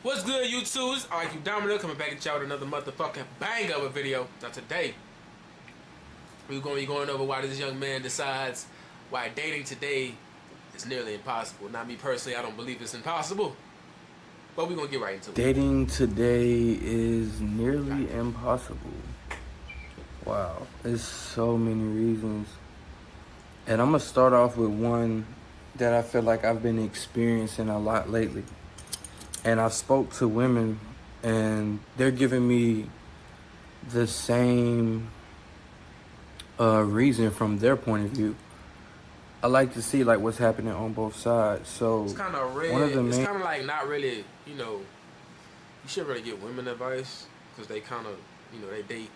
What's good, YouTube? It's IQ Domino coming back at y'all with another motherfucking bang of a video. Now today, we're going to be going over why this young man decides why dating today is nearly impossible. Not me personally, I don't believe it's impossible, but we're going to get right into it. Dating today is nearly impossible. Wow, there's so many reasons. And I'm going to start off with one that I feel like I've been experiencing a lot lately. And I spoke to women and they're giving me the same reason from their point of view. I like to see like what's happening on both sides. So it's kind of red. It's kind of like not really, you should really get women advice because they kind of, they date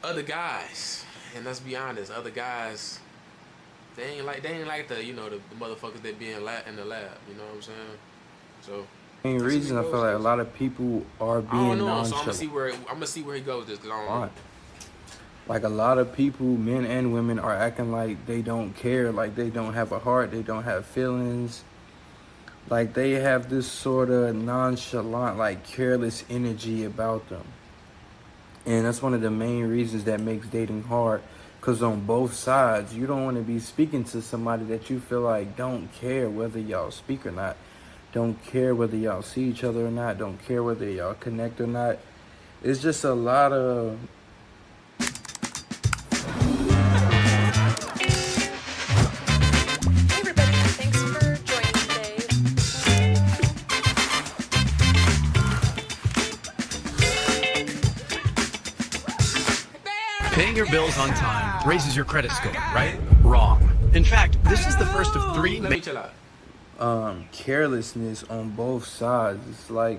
other guys. And let's be honest, other guys, they ain't like the the motherfuckers that be in the lab. You know what I'm saying? So main reason I feel like a lot of people are being nonchalant. So I'm gonna see where he goes with this, because I don't know. Like a lot of people, men and women, are acting like they don't care, like they don't have a heart, they don't have feelings. Like they have this sort of nonchalant, like careless energy about them. And that's one of the main reasons that makes dating hard. Because on both sides, you don't want to be speaking to somebody that you feel like don't care whether y'all speak or not. Don't care whether y'all see each other or not. Don't care whether y'all connect or not. It's just a lot of... Paying your bills on time raises your credit score, right? Wrong. In fact, this is the first of three. Let me chill out. Carelessness on both sides. It's like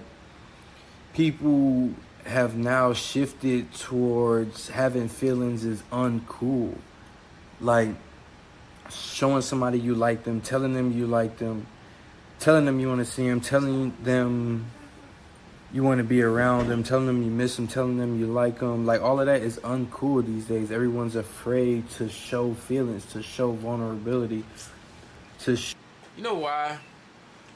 people have now shifted towards having feelings is uncool. Like showing somebody you like them, telling them you like them, telling them you want to see them, telling them you want to be around them, telling them you miss them, telling them you like them. Like, all of that is uncool these days. Everyone's afraid to show feelings, to show vulnerability, You know why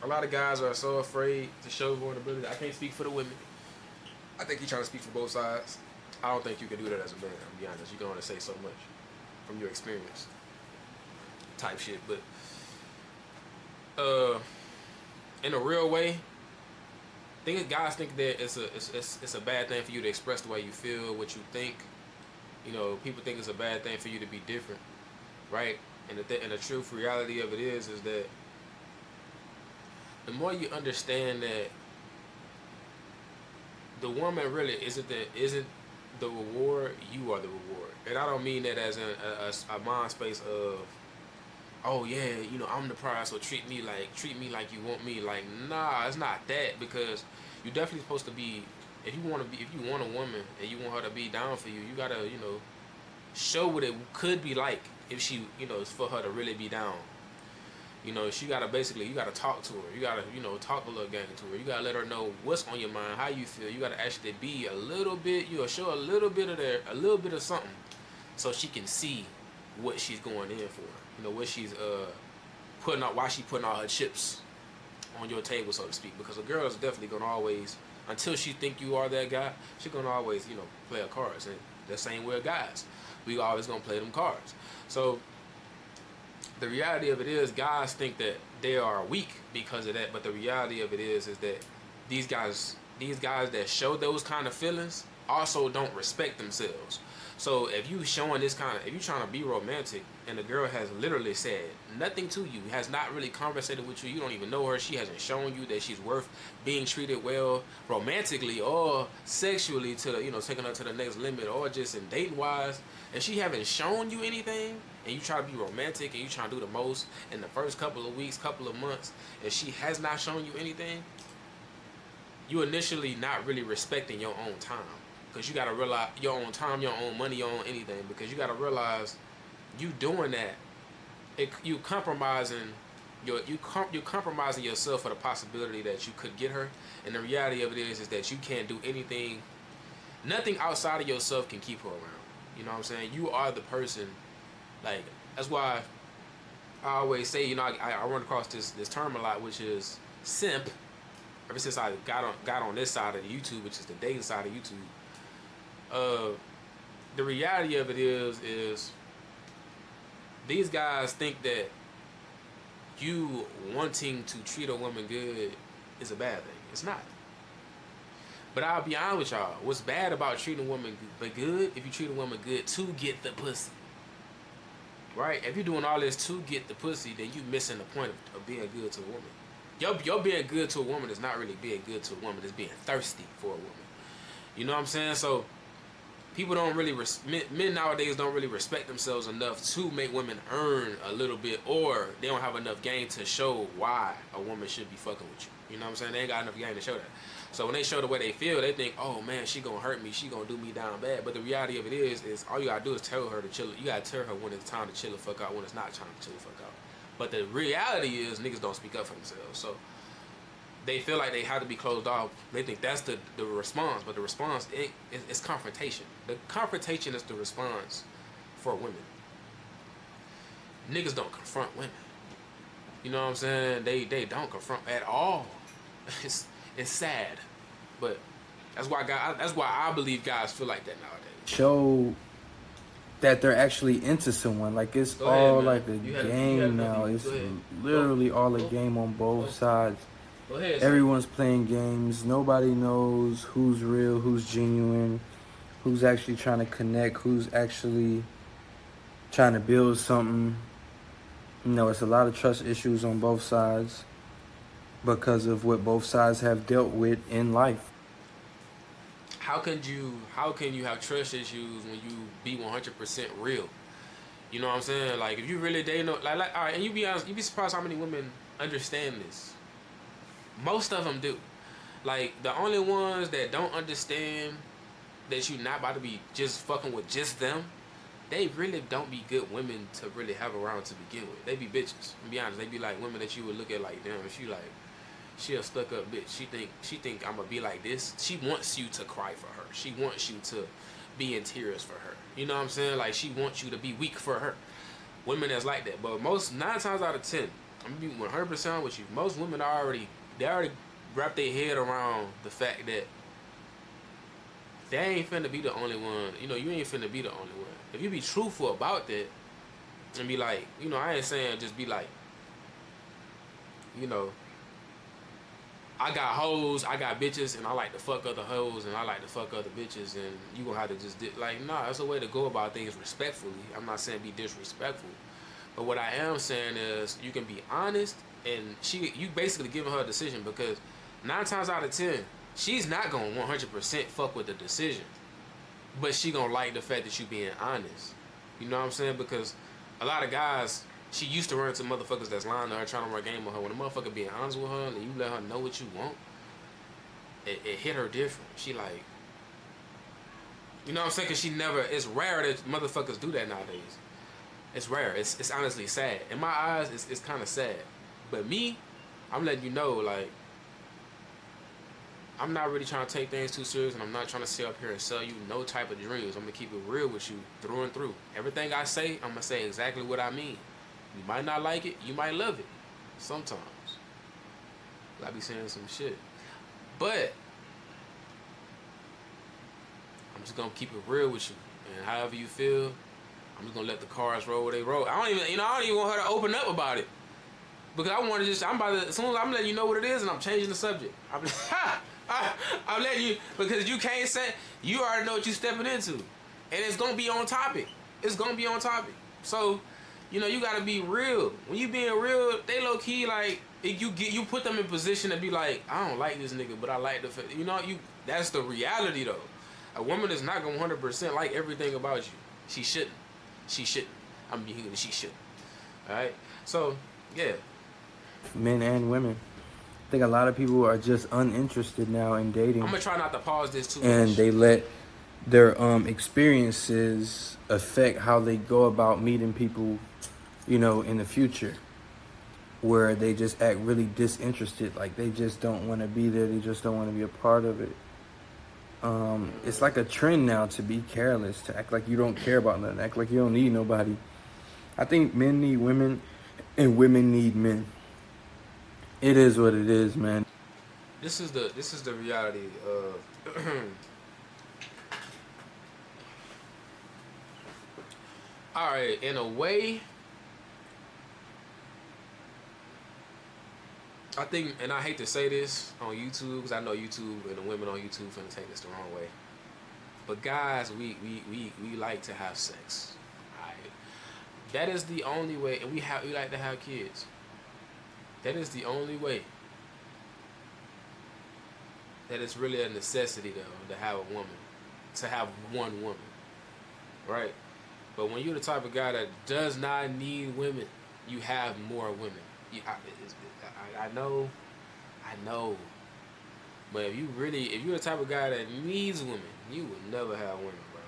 a lot of guys are so afraid to show vulnerability? I can't speak for the women. I think you're trying to speak for both sides. I don't think you can do that as a man, I'm be honest. You can only say so much from your experience type shit. But in a real way, guys think that it's a bad thing for you to express the way you feel, what you think. People think it's a bad thing for you to be different, right? And the truth reality of it is that the more you understand that the woman really isn't the reward, you are the reward. And I don't mean that as a mind space of, oh yeah, I'm the prize, so treat me like you want me. Like, nah, it's not that, because you're definitely supposed to be, if you want a woman and you want her to be down for you, you gotta, show what it could be like if she, for her to really be down. She gotta you gotta talk to her. You gotta, talk a little game to her. You gotta let her know what's on your mind, how you feel. You gotta actually be a little bit, show a little bit of something, so she can see what she's going in for. What she's putting out, why she putting all her chips on your table, so to speak. Because a girl is definitely gonna always, until she think you are that guy, she's gonna always, play her cards. And the same way guys, we always gonna play them cards. So the reality of it is, guys think that they are weak because of that, but the reality of it is that these guys that show those kind of feelings also don't respect themselves. So if you showing if you trying to be romantic, and the girl has literally said nothing to you, has not really conversated with you, you don't even know her, she hasn't shown you that she's worth being treated well romantically or sexually, to taking her to the next limit, or just in dating wise, and she haven't shown you anything, and you try to be romantic and you try to do the most in the first couple of weeks, couple of months, and she has not shown you anything, you initially not really respecting your own time. Because you got to realize your own time, your own money, your own anything. Because you got to realize you doing that, you compromising you're compromising yourself for the possibility that you could get her. And the reality of it is that you can't do anything, nothing outside of yourself can keep her around. You know what I'm saying? You are the person. Like, that's why I always say, I run across this term a lot, which is simp. Ever since I got on this side of the YouTube, which is the dating side of YouTube, the reality of it is these guys think that you wanting to treat a woman good is a bad thing. It's not. But I'll be honest with y'all. What's bad about treating a woman good? If you treat a woman good to get the pussy, right? If you're doing all this to get the pussy, then you missing the point of being good to a woman. Your being good to a woman is not really being good to a woman. It's being thirsty for a woman. You know what I'm saying? So people don't really men nowadays don't really respect themselves enough to make women earn a little bit, or they don't have enough game to show why a woman should be fucking with you. You know what I'm saying? They ain't got enough game to show that. So when they show the way they feel, they think, oh man, she gonna hurt me, she gonna do me down bad. But the reality of it is all you gotta do is tell her to chill. You gotta tell her when it's time to chill the fuck out, when it's not time to chill the fuck out. But the reality is niggas don't speak up for themselves. So they feel like they have to be closed off. They think that's the response, but the response it's confrontation. The confrontation is the response for women. Niggas don't confront women. You know what I'm saying? They don't confront at all. It's sad, but that's why I believe guys feel like that nowadays. Show that they're actually into someone. Like it's Go all ahead, like a man. game now. It's literally all a game on both sides. Everyone's playing games. Nobody knows who's real, who's genuine, who's actually trying to connect, who's actually trying to build something. You know, it's a lot of trust issues on both sides because of what both sides have dealt with in life. How can you have trust issues when you be 100% real? You know what I'm saying? Like if you really dating, like all right, and you be honest, you be surprised how many women understand this. Most of them do. Like the only ones that don't understand that you're not about to be just fucking with just them, they really don't be good women to really have around to begin with. They be bitches. To be honest, they be like women that you would look at like, damn, if she a stuck up bitch. She think I'm gonna be like this. She wants you to cry for her. She wants you to be in tears for her. You know what I'm saying? Like she wants you to be weak for her. Women that's like that. But 9 times out of 10, I'm gonna be 100% with you. Most women already wrap their head around the fact that they ain't finna be the only one. You know, you ain't finna be the only one. If you be truthful about that and be like, you know, I ain't saying just be like, you know, I got hoes, I got bitches, and I like to fuck other hoes, and I like to fuck other bitches, and you gonna have to just, nah, that's a way to go about things respectfully. I'm not saying be disrespectful. But what I am saying is you can be honest, and you basically giving her a decision, because 9 times out of 10, she's not gonna 100% fuck with the decision. But she gonna like the fact that you being honest. You know what I'm saying? Because a lot of guys, she used to run into motherfuckers that's lying to her, trying to run game with her. When a motherfucker being honest with her and you let her know what you want, it hit her different. She like, you know what I'm saying? Because it's rare that motherfuckers do that nowadays. It's rare. It's honestly sad. In my eyes, it's kind of sad. But me, I'm letting you know, like, I'm not really trying to take things too serious, and I'm not trying to sit up here and sell you no type of dreams. I'm going to keep it real with you through and through. Everything I say, I'm going to say exactly what I mean. You might not like it, you might love it. Sometimes. I be saying some shit. But I'm just going to keep it real with you. And however you feel, I'm just going to let the cards roll where they roll. I don't even want her to open up about it. Because I want to as soon as I'm letting you know what it is, and I'm changing the subject. I'm letting you, because you can't say, you already know what you're stepping into. And it's going to be on topic. It's going to be on topic. So, you know, you got to be real. When you being real, they low key, like, you put them in position to be like, I don't like this nigga, but I like the, you know, that's the reality though. A woman is not going to 100% like everything about you. She shouldn't. She shouldn't. Alright? So, yeah. Men and women. I think a lot of people are just uninterested now in dating. I'm gonna try not to pause this too much. And they let their experiences affect how they go about meeting people, you know, in the future, where they just act really disinterested. Like they just don't want to be there. They just don't want to be a part of it. It's like a trend now to be careless, to act like you don't care about nothing, act like you don't need nobody. I think men need women and women need men. It is what it is, man. This is the reality of all right, in a way, I think, and I hate to say this on YouTube because I know YouTube and the women on YouTube finna take this the wrong way. But guys, we like to have sex. Alright. That is the only way, and we like to have kids. That is the only way. That it's really a necessity though to have a woman, to have one woman, right? But when you're the type of guy that does not need women, you have more women. I know. But if you're the type of guy that needs women, you would never have women, bro.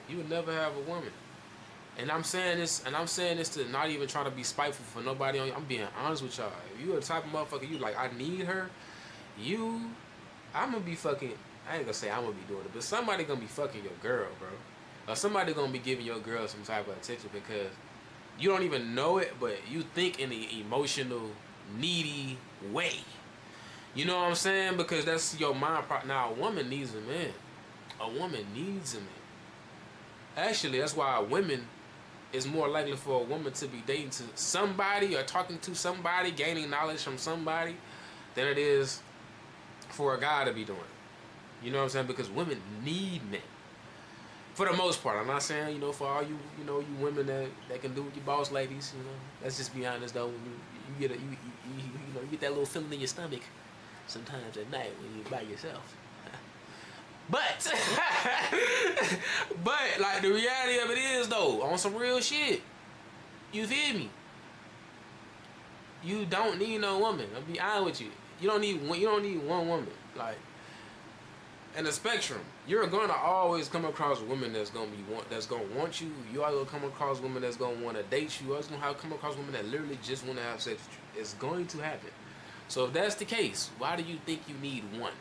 You would never have a woman. And I'm saying this to not even try to be spiteful for nobody on you. I'm being honest with y'all. If you're the type of motherfucker you like, I need her, I'm gonna be fucking, I ain't gonna say I'm gonna be doing it, but somebody gonna be fucking your girl, bro. Or somebody gonna be giving your girl some type of attention because you don't even know it, but you think in an emotional, needy way. You know what I'm saying? Because that's your mind. Now, a woman needs a man. A woman needs a man. Actually, that's why women, it's more likely for a woman to be dating to somebody or talking to somebody, gaining knowledge from somebody, than it is for a guy to be doing it. You know what I'm saying? Because women need men. For the most part. I'm not saying, for all you women that can do with your boss ladies, let's just be honest though, when you get you get that little feeling in your stomach sometimes at night when you're by yourself. But like the reality of it is though, on some real shit, you feel me? You don't need no woman. I'll be honest with you. You don't need one woman. Like, in the spectrum, you're gonna always come across women that's gonna want you. You are gonna come across women that's gonna want to date you. You're also gonna come across women that literally just want to have sex with you. It's going to happen. So if that's the case, why do you think you need one?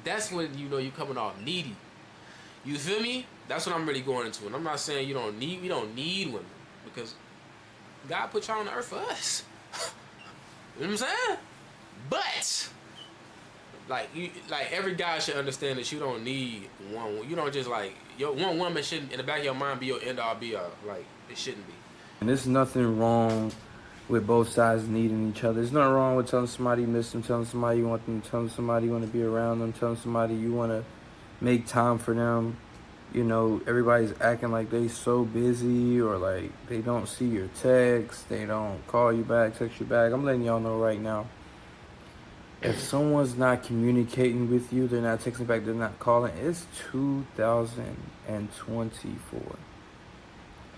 That's when you're coming off needy. You feel me? That's what I'm really going into. And I'm not saying we don't need women, because God put y'all on the earth for us. You know what I'm saying? But like every guy should understand that you don't need one. You don't just your one woman shouldn't in the back of your mind be your end all be all. Like, it shouldn't be. And there's nothing wrong with both sides needing each other. There's nothing wrong with telling somebody you miss them, telling somebody you want them, telling somebody you want to be around them, telling somebody you want to make time for them. Everybody's acting like they so busy, or like they don't see your texts, they don't call you back, text you back. I'm letting y'all know right now, if someone's not communicating with you, they're not texting back, they're not calling, it's 2024.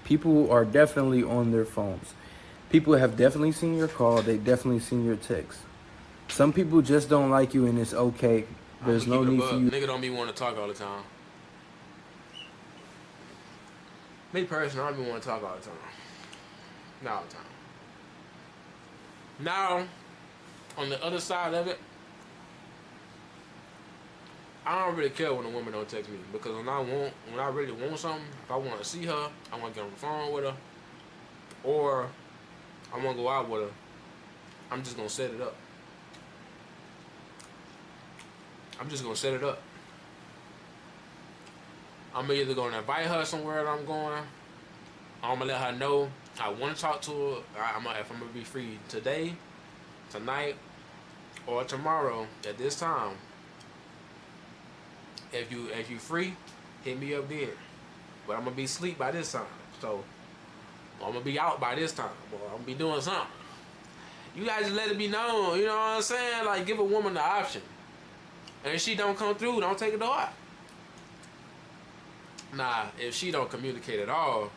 People are definitely on their phones. People have definitely seen your call. They've definitely seen your text. Some people just don't like you, and it's okay. There's no need for you. Nigga don't be wanting to talk all the time. Me personally, I don't be wanting to talk all the time. Not all the time. Now, on the other side of it, I don't really care when a woman don't text me, because when I really want something, if I want to see her, I want to get on the phone with her, or I want to go out with her, I'm just going to set it up. I'm either going to invite her somewhere that I'm going, I'm going to let her know I want to talk to her. If I'm going to be free today, tonight, or tomorrow at this time. If you free, hit me up then. But I'm going to be asleep by this time. So I'm going to be out by this time. Or I'm going to be doing something. You guys just let it be known. You know what I'm saying? Like, give a woman the option. And if she don't come through, don't take it to heart. Nah, if she don't communicate at all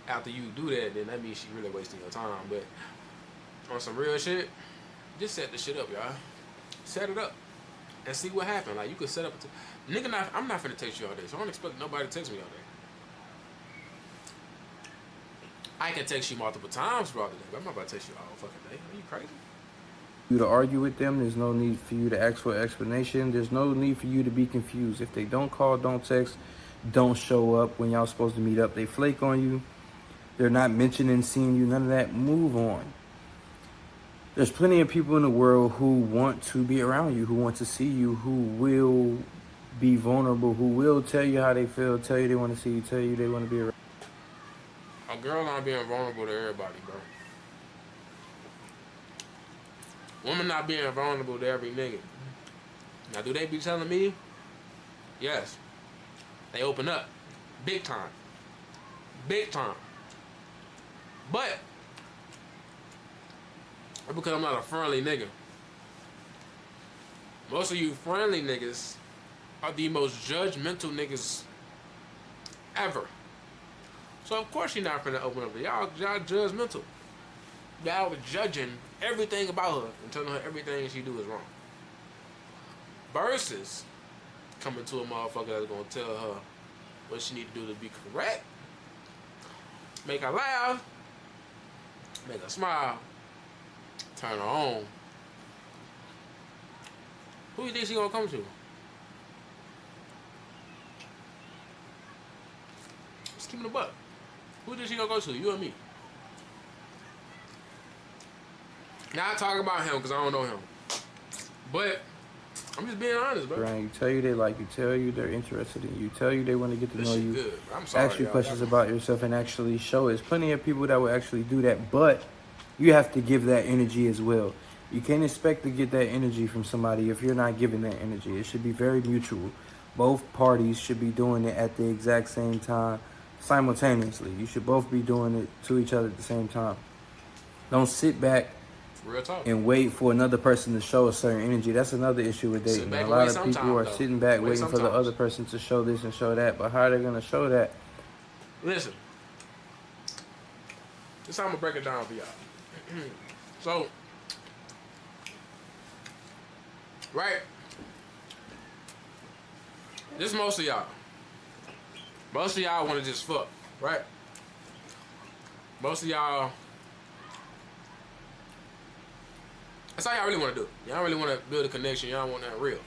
after you do that, then that means she really wasting your time. But on some real shit, just set the shit up, y'all. Set it up and see what happens. Like, you could set up I'm not finna text you all day, so I don't expect nobody to text me all day. I can text you multiple times throughout the day, but I'm not about to text you all fucking day. Are you crazy? You to argue with them. There's no need for you to ask for an explanation. There's no need for you to be confused. If they don't call, don't text, don't show up when y'all supposed to meet up, they flake on you, they're not mentioning seeing you, none of that, move on. There's plenty of people in the world who want to be around you, who want to see you, who will be vulnerable, who will tell you how they feel, tell you they want to see you, tell you they want to be around. A girl not being vulnerable to everybody, bro. Women not being vulnerable to every nigga. Now, do they be telling me? Yes. They open up. Big time. Big time. But, because I'm not a friendly nigga. Most of you friendly niggas are the most judgmental niggas ever. So, of course, you're not finna open up. Y'all judgmental. Y'all was judging everything about her and telling her everything she do is wrong. Versus coming to a motherfucker that's gonna tell her what she need to do to be correct, make her laugh, make her smile, turn her on. Who you think she gonna come to? Just keep it a buck. Who you think she gonna go to? You or me? Now I talk about him because I don't know him. But I'm just being honest, bro. You tell you they like you, tell you they're interested in you, tell you they want to get to know you, good. I'm sorry, ask you questions about yourself and actually show it. There's plenty of people that will actually do that, but you have to give that energy as well. You can't expect to get that energy from somebody if you're not giving that energy. It should be very mutual. Both parties should be doing it at the exact same time, simultaneously. You should both be doing it to each other at the same time. Don't sit back Real talk. and wait for another person to show a certain energy. That's another issue with dating. A lot of people are sitting back waiting for the other person to show this and show that, but how are they going to show that? Listen, this is how I'm going to break it down for y'all. So, right, this is most of y'all. Most of y'all want to just fuck, right? Most of y'all, that's all y'all really want to do. Y'all really want to build a connection. Y'all want that real.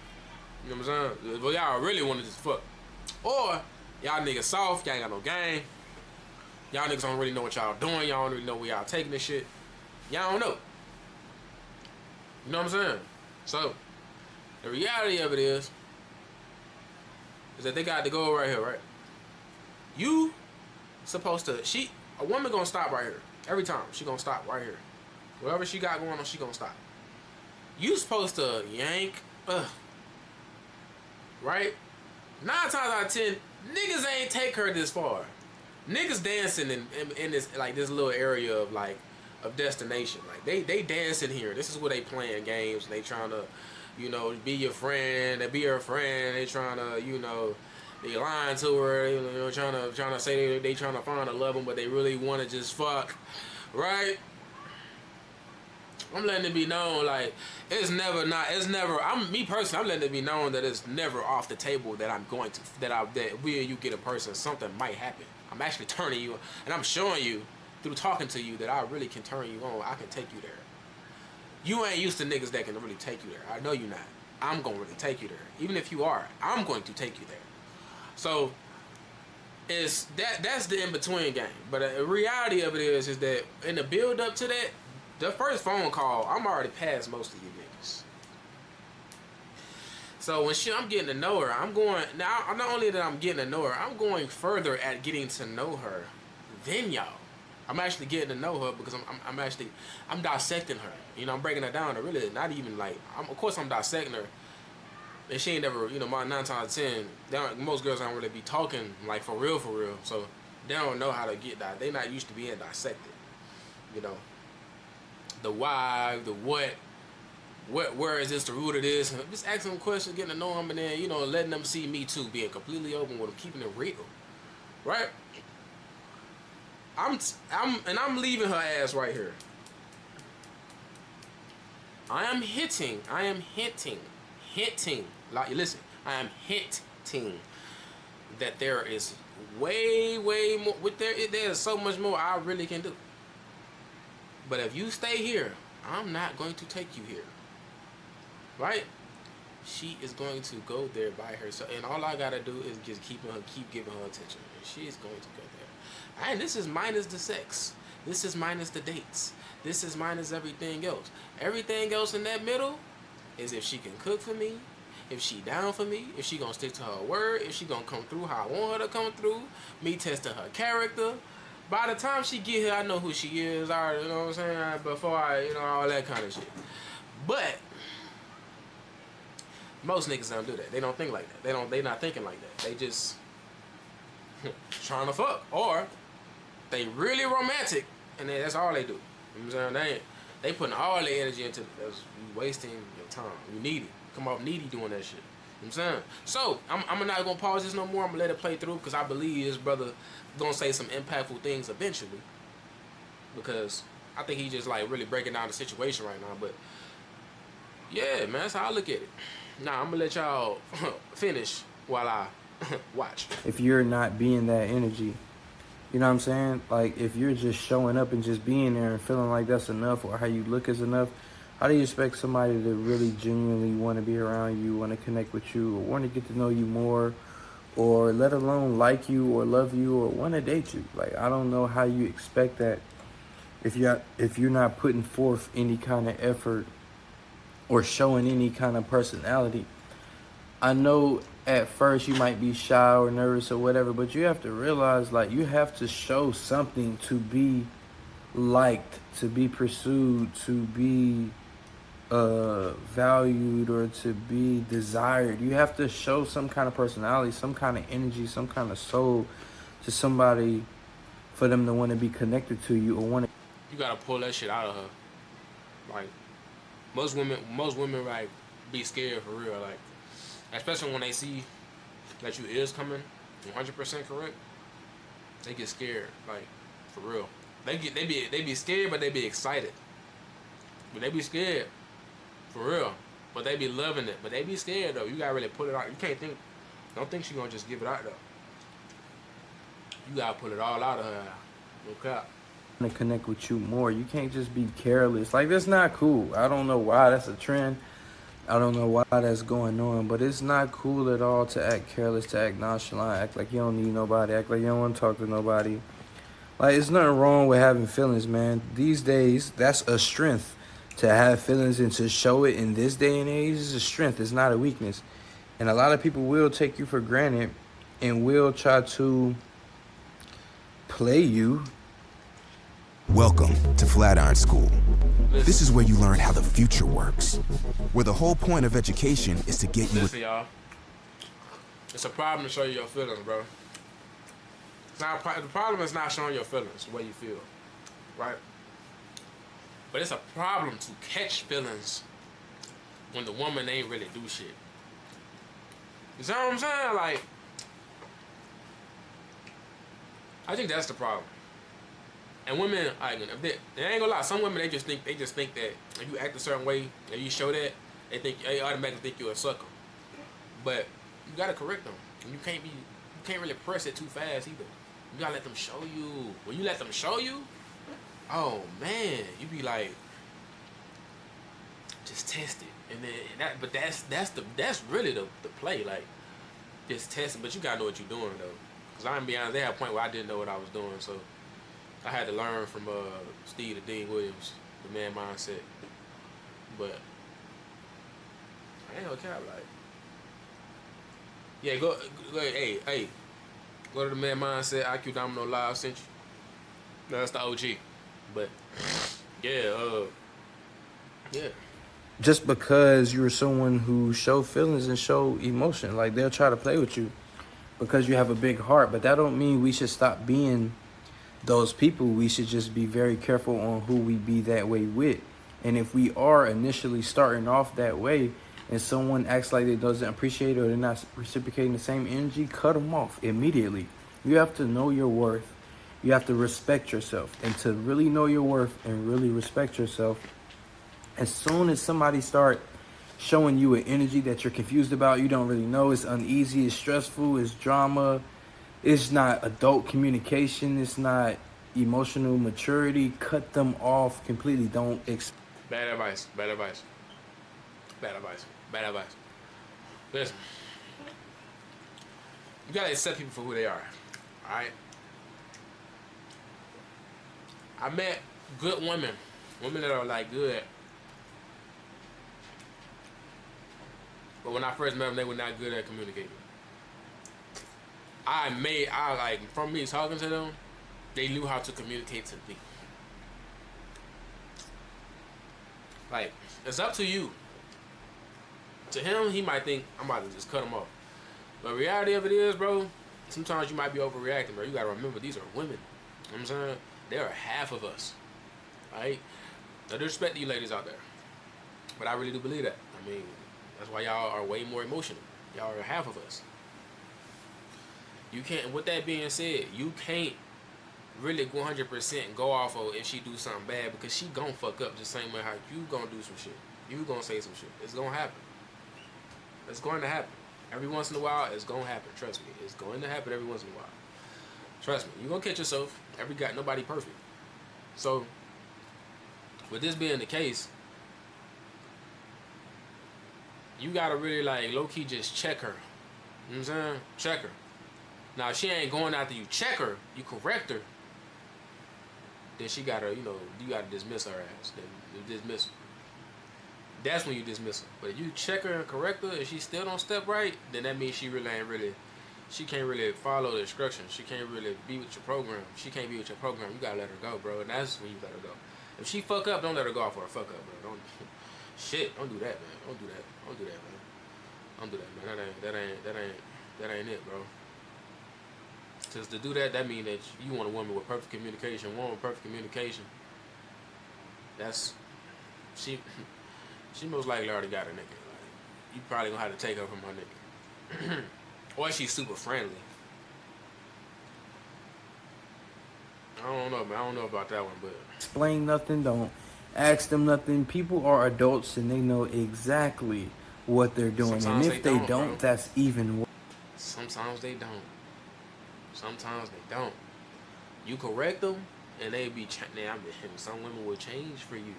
You know what I'm saying? But y'all really want to just fuck. Or y'all niggas soft. Y'all ain't got no game. Y'all niggas don't really know what y'all doing. Y'all don't really know where y'all taking this shit. Y'all don't know. You know what I'm saying? So, the reality of it is that they got to go right here, right? You supposed to, a woman gonna stop right here. Every time, she gonna stop right here. Whatever she got going on, she gonna stop. You supposed to yank, right? 9 times out of 10, niggas ain't take her this far. Niggas dancing in this, like, this little area of, like, of destination. Like, they dancing here. This is where they playing games. And they trying to, you know, be your friend. They be her friend. They trying to, you know, they lying to her. You know, trying to say they trying to find a love them, but they really want to just fuck, right? I'm letting it be known, like, me personally, I'm letting it be known that it's never off the table that I'm going to, that we and you get a person, something might happen. I'm actually turning you, and I'm showing you, through talking to you, that I really can turn you on. I can take you there. You ain't used to niggas that can really take you there. I know you not. I'm going to really take you there. Even if you are, I'm going to take you there. So, that's the in-between game. But the reality of it is that in the build-up to that, the first phone call, I'm already past most of you niggas. So when I'm getting to know her, I'm going, now, not only that I'm getting to know her, I'm going further at getting to know her than y'all. I'm actually getting to know her because I'm dissecting her. You know, I'm breaking her down to really not even like, of course I'm dissecting her. And she ain't never, you know, my 9 times out of 10, most girls don't really be talking like for real. So they don't know how to get that. They not used to being dissected. You know, the why, the what, where is this, the root of this? Just asking them questions, getting to know them, and then, you know, letting them see me too, being completely open with them, keeping it real, right? I'm leaving her ass right here. I am hinting. Like, listen, I am hinting that there is way more. There's so much more I really can do. But if you stay here, I'm not going to take you here. Right? She is going to go there by herself, and all I gotta do is just keep giving her attention, and she is going to go there. And this is minus the sex. This is minus the dates. This is minus everything else. Everything else in that middle is if she can cook for me, if she down for me, if she gonna stick to her word, if she gonna come through how I want her to come through, me testing her character. By the time she get here, I know who she is. I already, you know what I'm saying? Before I, all that kind of shit. But most niggas don't do that. They don't think like that. They not thinking like that. They just trying to fuck. Or they really romantic and that's all they do. You know what I'm saying? They putting all their energy into that's you wasting your time. You needy. Come off needy doing that shit. You know what I'm saying? So I'm not gonna pause this no more. I'm gonna let it play through because I believe this brother gonna say some impactful things eventually. Because I think he just like really breaking down the situation right now. But yeah, man, that's how I look at it. Nah, I'm gonna let y'all finish while I watch. If you're not being that energy, you know what I'm saying? Like, if you're just showing up and just being there and feeling like that's enough, or how you look is enough, how do you expect somebody to really genuinely want to be around you, want to connect with you, or want to get to know you more, or let alone like you or love you or want to date you? Like, I don't know how you expect that if you're not putting forth any kind of effort or showing any kind of personality. I know at first you might be shy or nervous or whatever, but you have to realize, like, you have to show something to be liked, to be pursued, to be valued, or to be desired. You have to show some kind of personality, some kind of energy, some kind of soul to somebody for them to want to be connected to you or want to. You gotta pull that shit out of her. Like, most women like be scared for real. Like, especially when they see that you is coming 100% correct, they get scared. Like, for real. They be scared, but they be excited. But they be scared, for real. But they be loving it. But they be scared though. You gotta really put it out. You can't think. Don't think she gonna just give it out though. You gotta put it all out of her. No cap. To connect with you more. You can't just be careless. Like, that's not cool. I don't know why that's a trend. I don't know why that's going on, but it's not cool at all to act careless, to act nonchalant, act like you don't need nobody, act like you don't want to talk to nobody. Like, it's nothing wrong with having feelings, man. These days, that's a strength. To have feelings and to show it in this day and age is a strength. It's not a weakness. And a lot of people will take you for granted and will try to play you. Welcome to Flatiron School. This is where you learn how the future works. Where the whole point of education is to get you... Listen, y'all. It's a problem to show you your feelings, bro. The problem is not showing your feelings, the way you feel. Right? But it's a problem to catch feelings when the woman ain't really do shit. You see what I'm saying? Like, I think that's the problem. And women, like, they ain't gonna lie. Some women, they just think that if you act a certain way and you show that, they automatically think you're a sucker. But you gotta correct them. And you can't really press it too fast either. You gotta let them show you. When you let them show you, oh man, you be like, just test it. And then that's really the play. Like, just test it. But you gotta know what you're doing though. Cause I'm be honest, they had a point where I didn't know what I was doing, so I had to learn from Steve the Dean Williams, the man mindset. But I ain't gonna cap, like, yeah, go hey, go to the man mindset. IQ Domino Live sent you. No, that's the OG. But yeah. Just because you're someone who show feelings and show emotion, like, they'll try to play with you because you have a big heart, but that don't mean we should stop being those people. We should just be very careful on who we be that way with. And if we are initially starting off that way and someone acts like they doesn't appreciate it or they're not reciprocating the same energy, cut them off immediately. You have to know your worth. You have to respect yourself. And to really know your worth and really respect yourself, as soon as somebody start showing you an energy that you're confused about, you don't really know, it's uneasy, it's stressful, it's drama, it's not adult communication, it's not emotional maturity, cut them off completely. Don't Bad advice. Listen, you gotta accept people for who they are. Alright? I met good women that are like good. But when I first met them, they were not good at communicating. From me talking to them, they knew how to communicate to me. Like, it's up to you. To him, he might think I'm about to just cut him off. But the reality of it is, bro, sometimes you might be overreacting, bro. You gotta remember, these are women. You know what I'm saying? They are half of us. Right? No disrespect to you ladies out there. But I really do believe that. I mean, that's why y'all are way more emotional. Y'all are half of us. You can't, with that being said, you can't really 100% go off of if she do something bad, because she gon' fuck up the same way how you gon' do some shit. You gon' say some shit. It's gonna happen. It's going to happen. Every once in a while, it's gonna happen. Trust me. It's going to happen every once in a while. Trust me. You're gonna catch yourself. Nobody perfect. So, with this being the case, you gotta really like low-key just check her. You know what I'm saying? Check her. Now, if she ain't going after you, check her, you correct her, then she gotta, you gotta dismiss her ass. Then you dismiss her. That's when you dismiss her. But if you check her and correct her, if she still don't step right, then that means she can't really follow the instructions. She can't really be with your program. She can't be with your program. You gotta let her go, bro. And that's when you let her go. If she fuck up, don't let her go off for a fuck up, bro. Don't do that, man. Don't do that. Don't do that, man. Don't do that, man. That ain't it, bro. Because to do that, that means that you want a woman with perfect communication. Woman with perfect communication, she most likely already got a nigga. Like, you probably gonna have to take her from her nigga. Or she's super friendly. I don't know, man. I don't know about that one, but Explain nothing, don't ask them nothing. People are adults and they know exactly what they're doing. Sometimes and if they don't, bro. that's even worse. Sometimes they don't. Sometimes they don't. You correct them, and they be some women will change for you.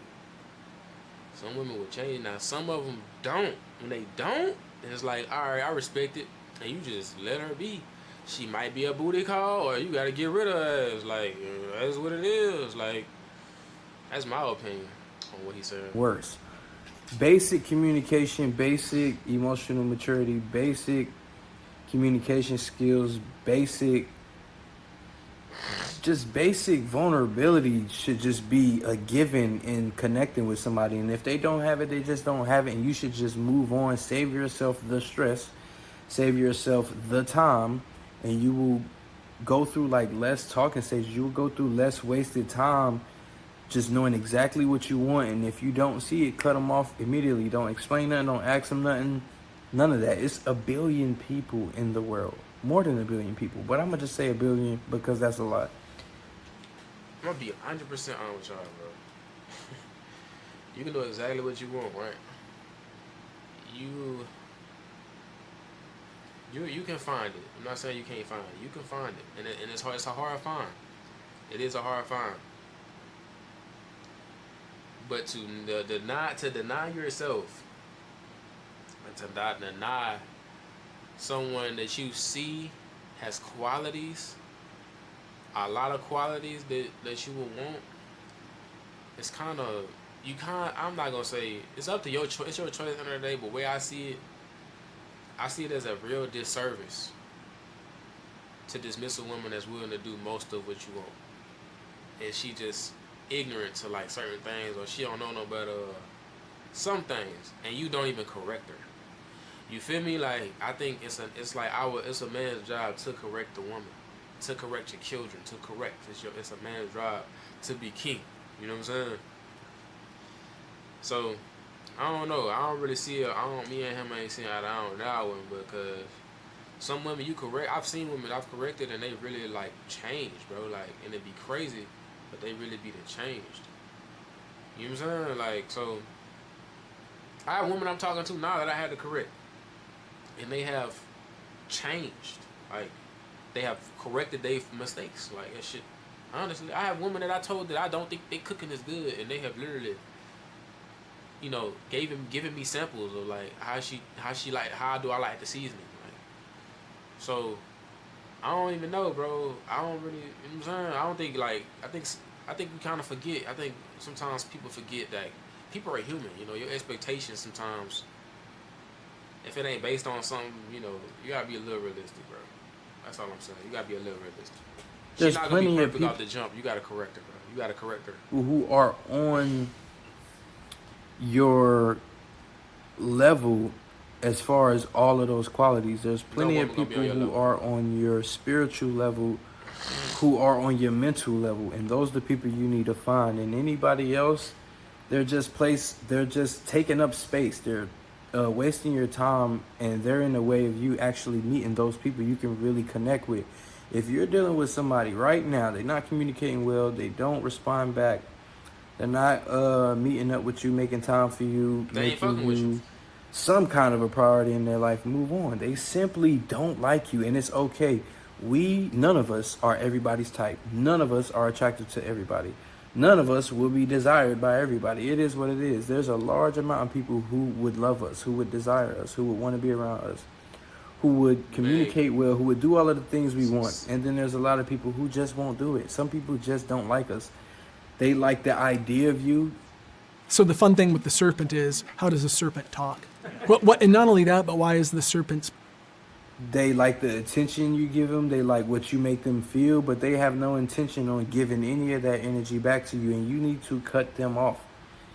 Some women will change. Now, some of them don't. When they don't, it's like, all right, I respect it, and you just let her be. She might be a booty call, or you gotta get rid of her. It's like, that's what it is. Like, that's my opinion on what he said. Worse. Basic communication, basic emotional maturity, basic communication skills, basic vulnerability should just be a given in connecting with somebody. And if they don't have it, they just don't have it, and you should just move on. Save yourself the stress, save yourself the time, and you will go through like less talking stages. You will go through less wasted time just knowing exactly what you want. And if you don't see it, cut them off immediately. Don't explain nothing, don't ask them nothing. None of that. It's a billion people in the world. More than a billion people. But I'm going to just say a billion because that's a lot. I'm going to be 100% honest with y'all, bro. You can do exactly what you want, right? You can find it. I'm not saying you can't find it. You can find it. And it's hard. It's a hard find. It is a hard find. But to deny yourself, and to not deny someone that you see has qualities, a lot of qualities that you would want, it's kind of, I'm not going to say, it's up to your choice. It's your choice at the end of the day, but the way I see it as a real disservice to dismiss a woman that's willing to do most of what you want. And she just ignorant to like certain things, or she don't know no better, some things, and you don't even correct her. You feel me? Like, I think it's a man's job to correct the woman, to correct your children, to correct. It's a man's job to be king. You know what I'm saying? So, I don't know. I don't really see it. Me and him ain't seen eye to eye on that one, because some women you correct. I've seen women I've corrected and they really like changed, bro. Like, and it'd be crazy, but they really be changed. You know what I'm saying? Like, so I have women I'm talking to now that I had to correct, and they have changed. Like, they have corrected their mistakes. Like, that shit. Honestly, I have women that I told that I don't think they cooking is good, and they have literally, giving me samples of like how do I like the seasoning. Like, so I don't even know, bro. I don't really, you know what I'm saying? I don't think, like, I I think we kind of forget. I think sometimes people forget that people are human. You know, your expectations sometimes, if it ain't based on something, you know, you gotta be a little realistic, bro. That's all I'm saying. You gotta be a little realistic. There's She's not gonna be plenty of perfect people off the jump. You gotta correct her, bro. You gotta correct her. who are on your level as far as all of those qualities. There's plenty of people who are on your spiritual level, who are on your mental level, and those are the people you need to find. And anybody else, they're just taking up space. They're wasting your time, and they're in the way of you actually meeting those people you can really connect with. If you're dealing with somebody right now, they're not communicating well, they don't respond back, they're not meeting up with you, making time for you, They ain't making fucking with you. some kind of a priority in their life, move on. They simply don't like you, and it's okay. None of us are everybody's type. None of us are attracted to everybody. None of us will be desired by everybody. It is what it is. There's a large amount of people who would love us, who would desire us, who would want to be around us, who would communicate well, who would do all of the things we want. And then there's a lot of people who just won't do it. Some people just don't like us. They like the idea of you. So the fun thing with the serpent is, how does a serpent talk? What? And not only that, but why is the serpent's... They like the attention you give them. They like what you make them feel, but they have no intention on giving any of that energy back to you, and you need to cut them off.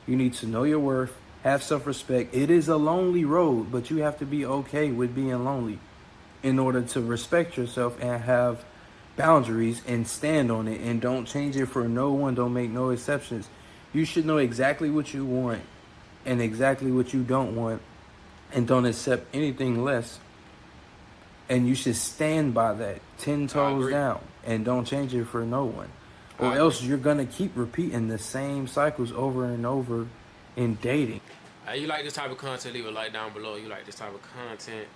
You need to know your worth, have self-respect. It is a lonely road, but you have to be okay with being lonely in order to respect yourself and have boundaries and stand on it, and don't change it for no one. Don't make no exceptions. You should know exactly what you want and exactly what you don't want, and don't accept anything less. And you should stand by that 10 toes down, and don't change it for no one. Or else you're going to keep repeating the same cycles over and over in dating. Hey, you like this type of content, leave a like down below. You like this type of content,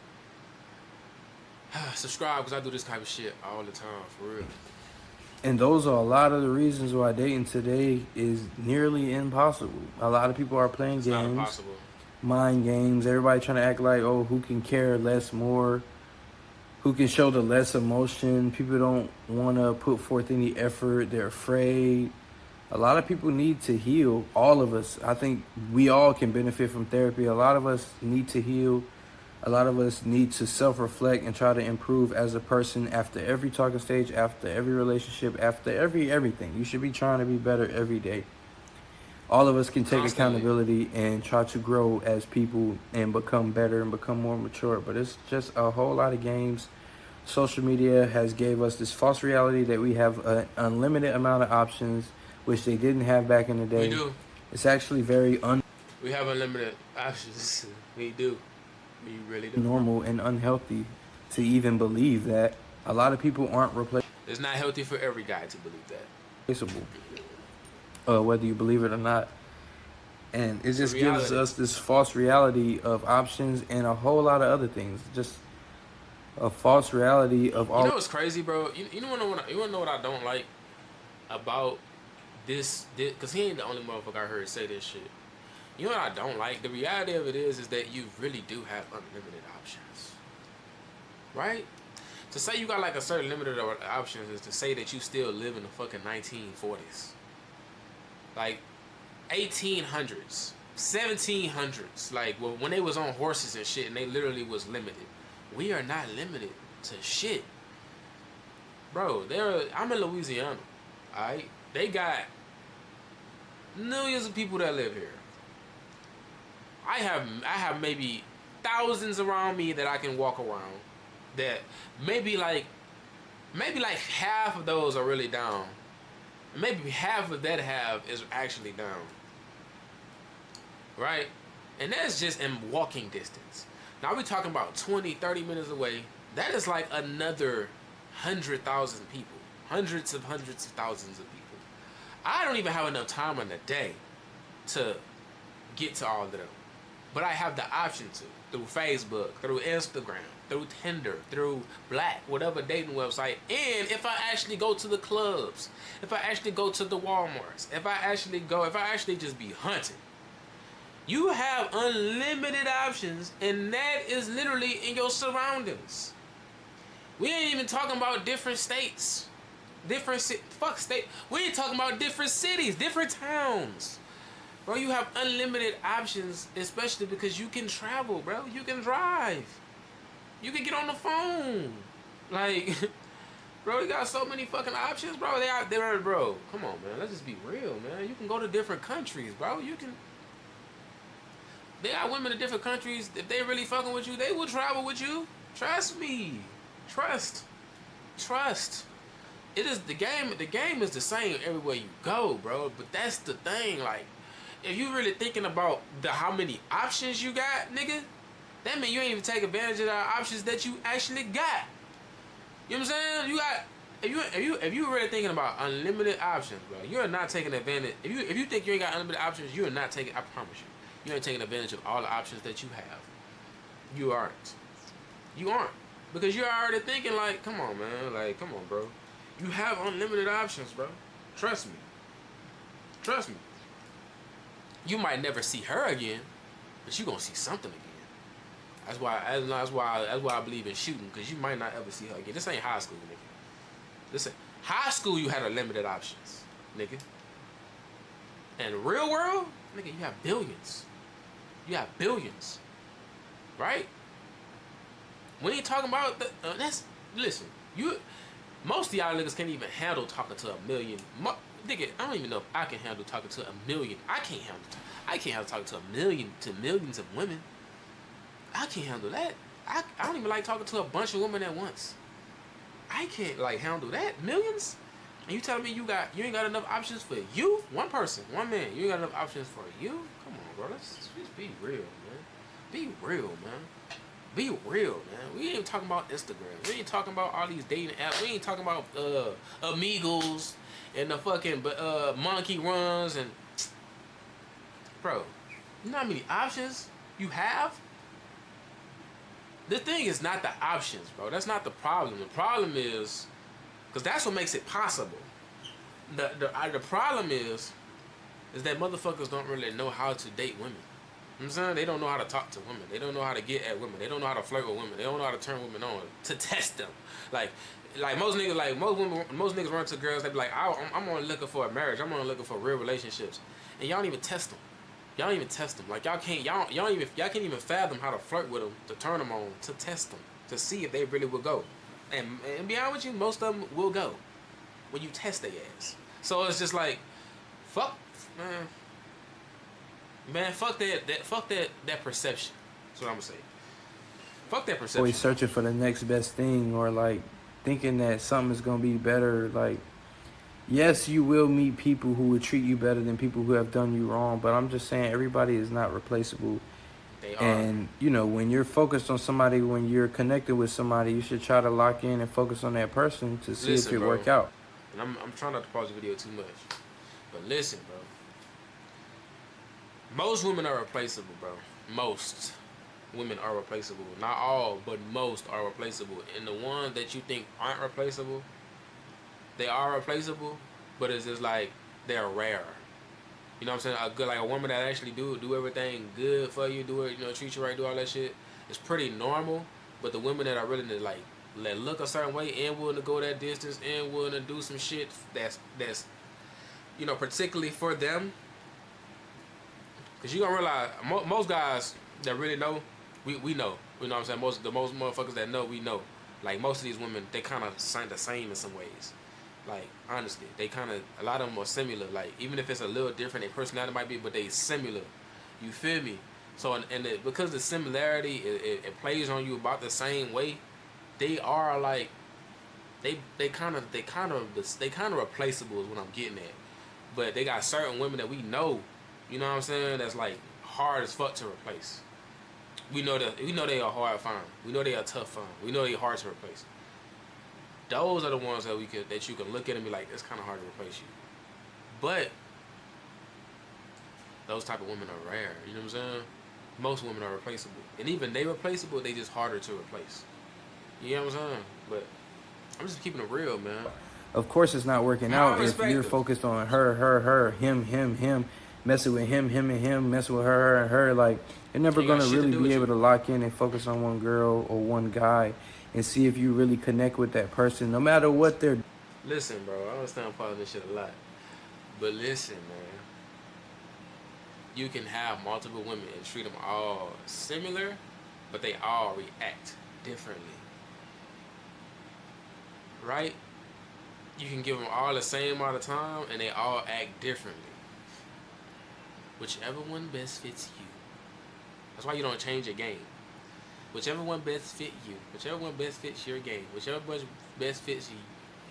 subscribe, because I do this type of shit all the time, for real. And those are a lot of the reasons why dating today is nearly impossible. A lot of people are playing games, mind games. Everybody trying to act like, oh, who can care less, more, who can show the less emotion. People don't want to put forth any effort. They're afraid. A lot of people need to heal. All of us. I think we all can benefit from therapy. A lot of us need to heal. A lot of us need to self-reflect and try to improve as a person after every talking stage, after every relationship, after everything. You should be trying to be better every day. All of us can take accountability and try to grow as people and become better and become more mature. But it's just a whole lot of games. Social media has gave us this false reality that we have an unlimited amount of options, which they didn't have back in the day. We do. It's actually very We have unlimited options. We do. We really do. normal and unhealthy to even believe that. A lot of people aren't replaceable. It's not healthy for every guy to believe that. Whether you believe it or not. And it just gives us this false reality of options and a whole lot of other things. Just a false reality of all. You know what's crazy, bro? You wanna know what I don't like about this? Because he ain't the only motherfucker I heard say this shit. You know what I don't like? The reality of it is that you really do have unlimited options, right? To say you got like a certain limited options is to say that you still live in the fucking 1940s. Like 1800s, 1700s, like when they was on horses and shit, and they literally was limited. We are not limited to shit, bro. I'm in Louisiana, all right? They got millions of people that live here. I have maybe thousands around me that I can walk around. That maybe like half of those are really down. Maybe half of that half is actually down. Right? And that's just in walking distance. Now we're talking about 20, 30 minutes away. That is like another 100,000 people. Hundreds of thousands of people. I don't even have enough time in the day to get to all of them. But I have the option to. Through Facebook, through Instagram, through Tinder, through Black, whatever dating website. And if I actually go to the clubs, if I actually go to the Walmarts, if I actually just be hunting. You have unlimited options, and that is literally in your surroundings. We ain't even talking about different states. Fuck state. We ain't talking about different cities, different towns. Bro, you have unlimited options, especially because you can travel, bro. You can drive. You can get on the phone. Like, bro, you got so many fucking options, bro. They out there, bro. Come on, man. Let's just be real, man. You can go to different countries, bro. You can. They got women in different countries. If they really fucking with you, they will travel with you. Trust me. Trust. It is the game. The game is the same everywhere you go, bro. But that's the thing. Like, if you really thinking about how many options you got, nigga, that mean you ain't even take advantage of the options that you actually got. You know what I'm saying? You got if you really thinking about unlimited options, bro, you are not taking advantage. If you think you ain't got unlimited options, you are not taking. I promise you, you ain't taking advantage of all the options that you have. You aren't. You aren't, because you're already thinking like, come on, man, like, come on, bro. You have unlimited options, bro. Trust me. Trust me. You might never see her again, but you gonna see something again. That's why I believe in shooting, because you might not ever see her again. This ain't high school, nigga. This ain't high school. You had unlimited options, nigga. And real world, nigga, you have billions. You have billions, right? We ain't talking about the. Listen. Most of y'all niggas can't even handle talking to a million. Nigga, I don't even know if I can handle talking to a million. I can't handle talking to millions of women. I can't handle that. I don't even like talking to a bunch of women at once. I can't like handle that. Millions? And you telling me you ain't got enough options for you? One person, one man. You ain't got enough options for you? Come on, bro. Let's just be real, man. Be real, man. Be real, man. We ain't talking about Instagram. We ain't talking about all these dating apps. We ain't talking about Amigos and the fucking monkey runs and bro. You know how many options you have? The thing is not the options, bro. That's not the problem. The problem is, because that's what makes it possible. The problem is that motherfuckers don't really know how to date women. You know what I'm saying? They don't know how to talk to women. They don't know how to get at women. They don't know how to flirt with women. They don't know how to turn women on to test them. Like most niggas run to girls. They be like, I'm only looking for a marriage. I'm only looking for real relationships, and y'all don't even test them. Y'all don't even test them. Like y'all can't even fathom how to flirt with them, to turn them on, to test them, to see if they really will go. And be honest with you, most of them will go when you test their ass. So it's just like, fuck, man. Man, fuck that perception. That's what I'm gonna say. Fuck that perception. Always searching for the next best thing, or like thinking that something is gonna be better. Like, yes, you will meet people who will treat you better than people who have done you wrong. But I'm just saying, everybody is not replaceable. They are. And you know, when you're focused on somebody, when you're connected with somebody, you should try to lock in and focus on that person to see if it work out. And I'm trying not to pause the video too much, but listen, bro. Most women are replaceable, bro. Most women are replaceable. Not all, but most are replaceable. And the ones that you think aren't replaceable, they are replaceable, but it's just like they're rare. You know what I'm saying? A woman that actually do everything good for you, treat you right, do all that shit, it's pretty normal. But the women that are really like look a certain way and willing to go that distance and willing to do some shit that's particularly for them. Cause you gonna realize most guys that really know, we know. You know what I'm saying? Most motherfuckers that know, we know. Like most of these women, they kind of the same in some ways. Like honestly, a lot of them are similar. Like even if it's a little different, their personality might be, but they similar. You feel me? So because the similarity it plays on you about the same way, they are like they kind of replaceable is what I'm getting at. But they got certain women that we know. You know what I'm saying? That's like hard as fuck to replace. We know they are hard to find. We know they are tough to find. We know they are hard to replace. Those are the ones that you can look at and be like, it's kind of hard to replace you. But those type of women are rare. You know what I'm saying? Most women are replaceable, and even they replaceable, they just harder to replace. You know what I'm saying? But I'm just keeping it real, man. Of course, it's not working out if you're focused on her, him. Messing with him, messing with her, and her. Like, you're never going to really be able to lock in and focus on one girl or one guy and see if you really connect with that person, no matter what they're Listen, bro, I understand part of this shit a lot. But listen, man. You can have multiple women and treat them all similar, but they all react differently. Right? You can give them all the same amount of time and they all act differently. Whichever one best fits you. That's why you don't change your game. Whichever one best fit you. Whichever one best fits your game. Whichever one best fits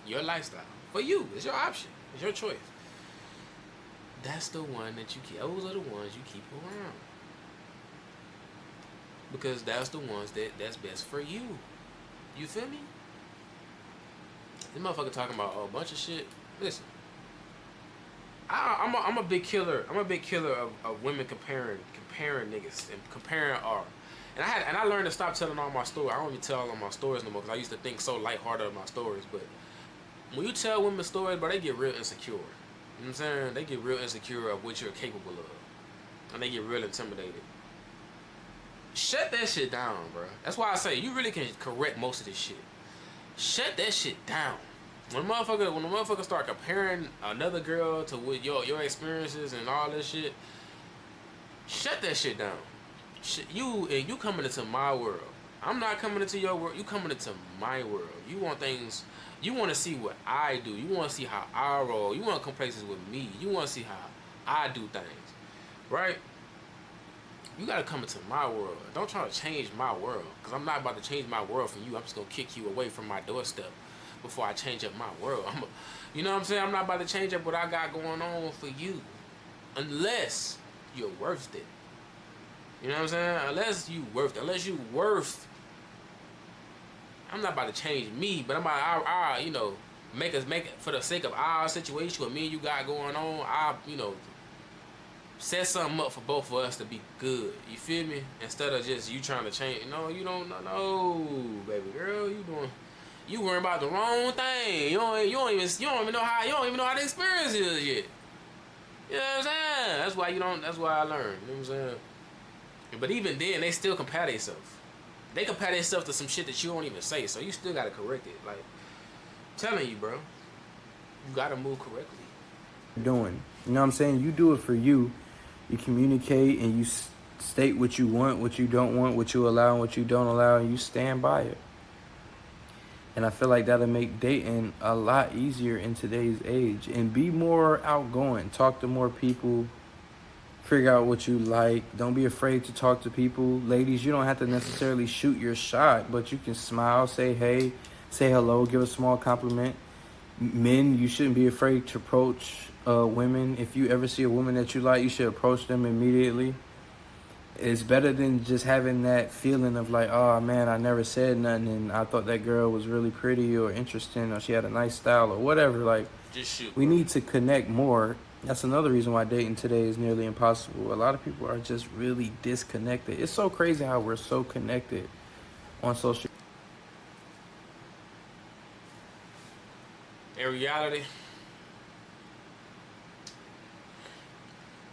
your lifestyle. For you. It's your option. It's your choice. That's the one that you keep. Those are the ones you keep around. Because that's the ones that's best for you. You feel me? This motherfucker talking about a bunch of shit. Listen. I'm a big killer. I'm a big killer of women comparing niggas and comparing R. And I learned to stop telling all my stories. I don't even tell all my stories no more because I used to think so lighthearted of my stories. But when you tell women stories, bro, they get real insecure. You know what I'm saying? They get real insecure of what you're capable of. And they get real intimidated. Shut that shit down, bro. That's why I say you really can correct most of this shit. Shut that shit down. When the motherfucker start comparing another girl to with your experiences and all this shit, shut that shit down. You coming into my world. I'm not coming into your world. You coming into my world. You want things. You want to see what I do. You want to see how I roll. You want to come places with me. You want to see how I do things, right? You gotta come into my world. Don't try to change my world, cause I'm not about to change my world for you. I'm just gonna kick you away from my doorstep before I change up my world. You know what I'm saying? I'm not about to change up what I got going on for you, unless you're worth it. You know what I'm saying? Unless you worth. I'm not about to change me, but I'm about I make it for the sake of our situation, what me and you got going on. Set something up for both of us to be good. You feel me? Instead of just you trying to change. No, you don't. No, baby girl, you worrying about the wrong thing. You don't even know how the experience is yet. You know what I'm saying? That's why I learned. You know what I'm saying? But even then, they still compare themselves. They compare themselves to some shit that you don't even say. So you still gotta correct it. Like, I'm telling you, bro, you gotta move correctly. Doing, you know what I'm saying? You do it for you. You communicate and you state what you want, what you don't want, what you allow and what you don't allow, and you stand by it. And I feel like that'll make dating a lot easier in today's age. And be more outgoing. Talk to more people. Figure out what you like. Don't be afraid to talk to people. Ladies, you don't have to necessarily shoot your shot, but you can smile, say hey, say hello, give a small compliment. Men, you shouldn't be afraid to approach women. If you ever see a woman that you like, you should approach them immediately. It's better than just having that feeling of like, oh man, I never said nothing and I thought that girl was really pretty or interesting or she had a nice style or whatever. Like, just shoot, we bro. need to connect more. That's another reason why dating today is nearly impossible. A lot of people are just really disconnected. It's so crazy how we're so connected on social. In reality,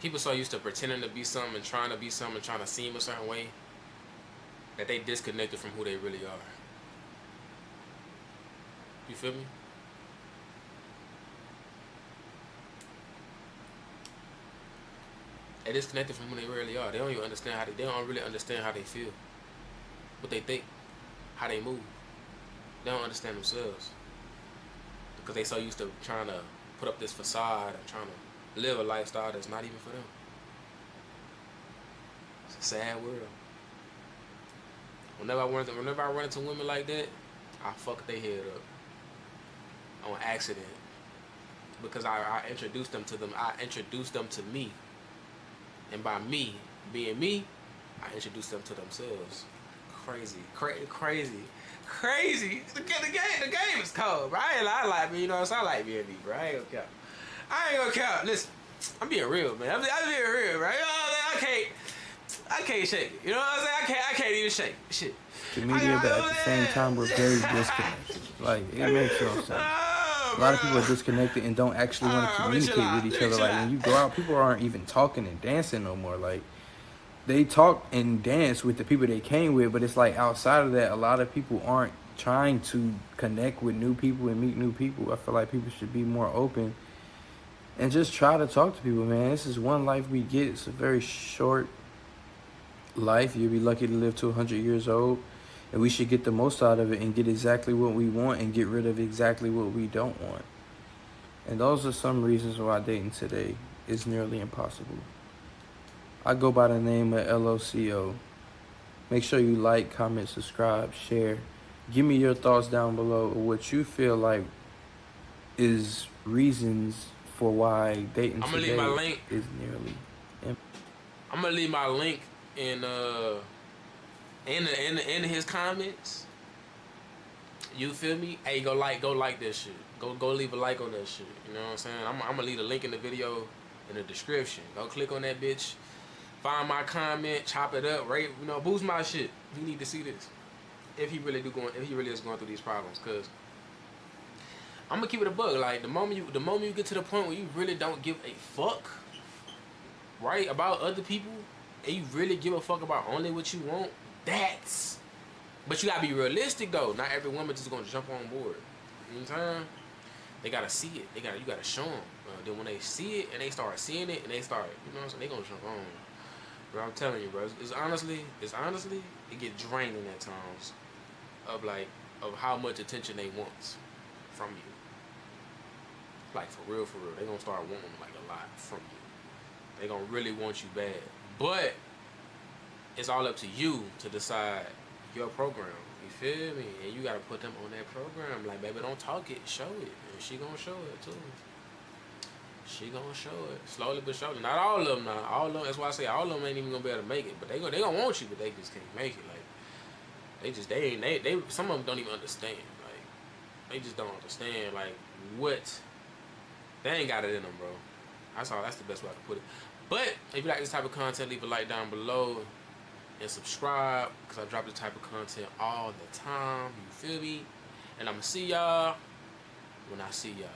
people so used to pretending to be something and trying to be something and trying to seem a certain way that they disconnected from who they really are. You feel me? They disconnected from who they really are. They don't even understand they don't really understand how they feel, what they think, how they move. They don't understand themselves because they so used to trying to put up this facade and trying to live a lifestyle that's not even for them. It's a sad world. Whenever I run into women like that, I fuck their head up on accident because I introduced them to them. I introduced them to me. And by me being me, I introduced them to themselves. Crazy. The game is cold, bro. I like me, you know what I'm saying? I like being me, bro. I ain't gonna count. Listen, I'm being real, man. I'm being real, right? I can't shake it. You know what I'm saying? I can't even shake it. Shit. Media, but at the same time, we're very disconnected. Like, it makes no sense. A lot of people are disconnected and don't actually want to communicate with each other. Like, when you go out, people aren't even talking and dancing no more. Like, they talk and dance with the people they came with, but it's like outside of that, a lot of people aren't trying to connect with new people and meet new people. I feel like people should be more open and just try to talk to people, man. This is one life we get. It's a very short life. You'll be lucky to live to 100 years old, and we should get the most out of it and get exactly what we want and get rid of exactly what we don't want. And those are some reasons why dating today is nearly impossible. I go by the name of LOCO. Make sure you like, comment, subscribe, share. Give me your thoughts down below of what you feel like is reasons for why dating I'm gonna today leave my link. is nearly I'm gonna leave my link in his comments. You feel me? Hey, go like that shit. Go leave a like on that shit. You know what I'm saying? I'm gonna leave a link in the video in the description. Go click on that bitch. Find my comment, chop it up, rate, boost my shit. You need to see this. If he really is going through these problems, cause I'm gonna keep it a bug. Like the moment you get to the point where you really don't give a fuck, right, about other people, and you really give a fuck about only what you want, but you gotta be realistic though. Not every woman just gonna jump on board. You know what I'm saying? They gotta see it. You gotta show them. Then when they see it and they start seeing it and they start, they gonna jump on. Bro, I'm telling you, bro, it's honestly, it get draining at times of how much attention they want from you. Like for real, they gonna start wanting like a lot from you. They gonna really want you bad, but it's all up to you to decide your program. You feel me? And you gotta put them on that program. Like, baby, don't talk it, show it, and she gonna show it too. She gonna show it slowly but surely. Not all of them. Now, all of them. That's why I say all of them ain't even gonna be able to make it. But they gonna want you, but they just can't make it. Like they some of them don't even understand. Like they just don't understand. Like what they ain't got it in them, bro. That's the best way I can put it. But if you like this type of content, leave a like down below and subscribe, because I drop this type of content all the time. You feel me? And I'ma see y'all when I see y'all.